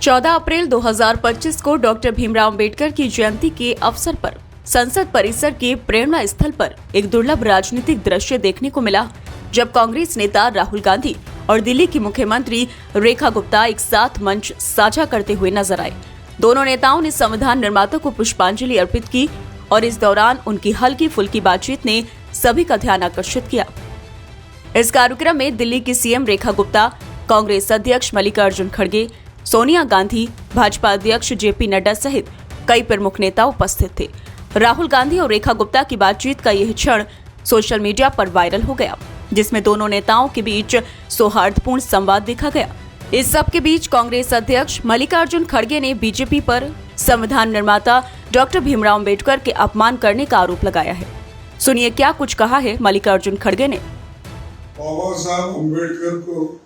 14 अप्रैल 2025 को डॉक्टर भीमराव अंबेडकर की जयंती के अवसर पर संसद परिसर के प्रेरणा स्थल पर एक दुर्लभ राजनीतिक दृश्य देखने को मिला, जब कांग्रेस नेता राहुल गांधी और दिल्ली की मुख्यमंत्री रेखा गुप्ता एक साथ मंच साझा करते हुए नजर आए। दोनों नेताओं ने संविधान निर्माता को पुष्पांजलि अर्पित की और इस दौरान उनकी हल्की फुल्की बातचीत ने सभी का ध्यान आकर्षित किया। इस कार्यक्रम में दिल्ली की सीएम रेखा गुप्ता, कांग्रेस अध्यक्ष मल्लिकार्जुन खड़गे, सोनिया गांधी, भाजपा अध्यक्ष जेपी नड्डा सहित कई प्रमुख नेता उपस्थित थे। राहुल गांधी और रेखा गुप्ता की बातचीत का यह क्षण सोशल मीडिया पर वायरल हो गया, जिसमें दोनों नेताओं के बीच सौहार्दपूर्ण संवाद देखा गया। इस सब के बीच कांग्रेस अध्यक्ष मल्लिकार्जुन खड़गे ने बीजेपी पर संविधान निर्माता डॉक्टर भीमराव अंबेडकर के अपमान करने का आरोप लगाया है। सुनिए क्या कुछ कहा है मल्लिकार्जुन खड़गे ने। बाबा साहब अम्बेडकर को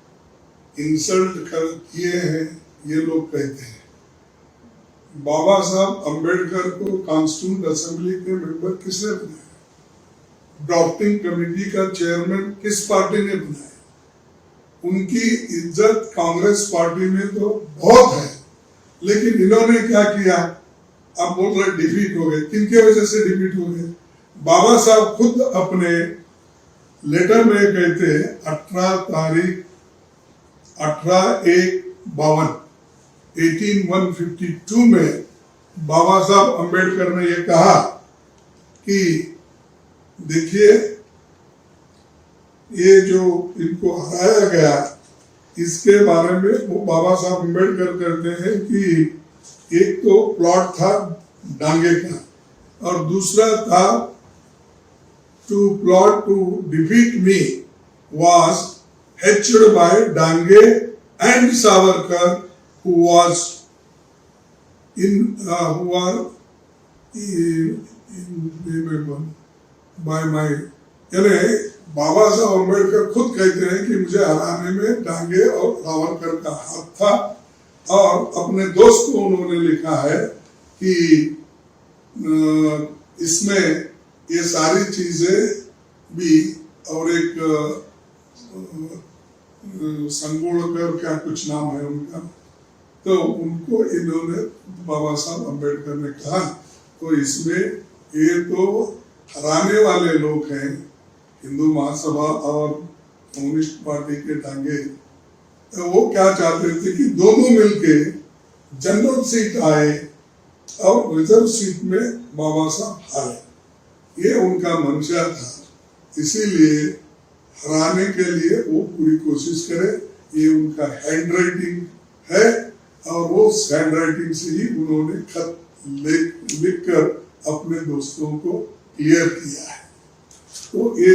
इंसल्ट कर किए हैं, ये लोग कहते हैं। बाबा साहब अम्बेडकर को कॉन्स्टिट्यूंट असेंबली के मेंबर किसने बनाया? ड्राफ्टिंग कमेटी का चेयरमैन किस पार्टी ने बनाया? उनकी इज्जत कांग्रेस पार्टी में तो बहुत है, लेकिन इन्होंने क्या किया? अब बोल रहे डिफीट हो गए। किनके वजह से डिफीट हो गए? बाबा साहब खुद अपने लेटर में कहते हैं 18/1/52 में बाबा साहब अम्बेडकर ने ये कहा कि देखिए, ये जो इनको हराया गया, इसके बारे में वो बाबा साहब अम्बेडकर कहते हैं कि एक तो प्लॉट था डांगे का और दूसरा था to plot to defeat me was hatched by Dange and Savarkar, who are by my यानी बाबा साहब अम्बेडकर खुद कहते हैं कि मुझे हराने में डांगे और सावरकर का हाथ था, और अपने दोस्त को उन्होंने लिखा है कि इसमें ये सारी चीजें भी, और एक संगोड़कर क्या कुछ नाम है उनका, तो उनको इन्होंने बाबा साहब अम्बेडकर ने कहा। तो इसमें ये तो हराने वाले लोग हैं, हिंदू महासभा और कम्युनिस्ट पार्टी के टांगे। तो वो क्या चाहते थे कि दोनों मिलके जनरल सीट आए और रिजर्व सीट में बाबा साहब हारे। ये उनका मंशा था, इसीलिए हराने के लिए वो पूरी कोशिश करे। ये उनका हैंड राइटिंग है और वो हैंड राइटिंग से ही उन्होंने खत लिखकर अपने दोस्तों को क्लियर किया है। तो ये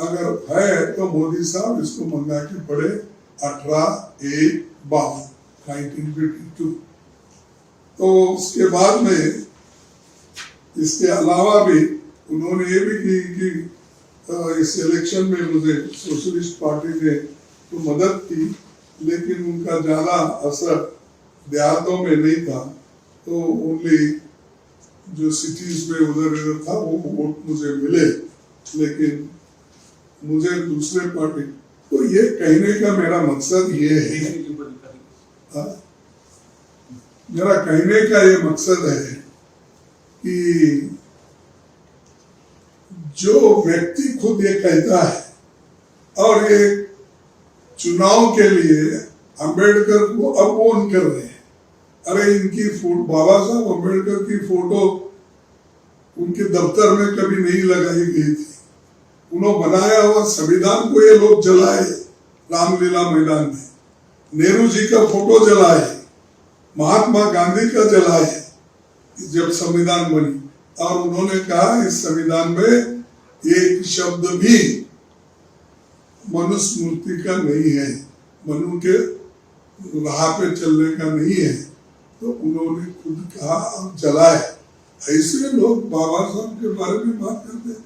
अगर है तो मोदी साहब इसको मंगा के पढ़े 18/1/1952। तो उसके बाद में इसके अलावा भी उन्होंने ये भी की कि इस इलेक्शन में मुझे सोशलिस्ट पार्टी ने तो मदद की, लेकिन उनका ज्यादा असर देहातों में नहीं था। तो ओनली जो सिटीज में उधर इधर था वो वोट मुझे मिले, लेकिन मुझे दूसरे पार्टी। तो ये कहने का मेरा मकसद ये है, मेरा कहने का ये मकसद है कि जो व्यक्ति खुद ये कहता है और ये चुनाव के लिए अंबेडकर को अपमान कर रहे हैं। अरे इनकी बाबा साहब अंबेडकर की फोटो उनके दफ्तर में कभी नहीं लगाई गई थी। उन्होंने बनाया हुआ संविधान को ये लोग जलाए रामलीला मैदान में, नेहरू जी का फोटो जलाए, महात्मा गांधी का जलाए जब संविधान बनी, और उन्होंने कहा इस संविधान में एक शब्द भी मनुस्मृति का नहीं है, मनु के राह पे चलने का नहीं है। तो उन्होंने खुद कहा और जलाए। ऐसे लोग बाबा साहब के बारे में बात करते हैं।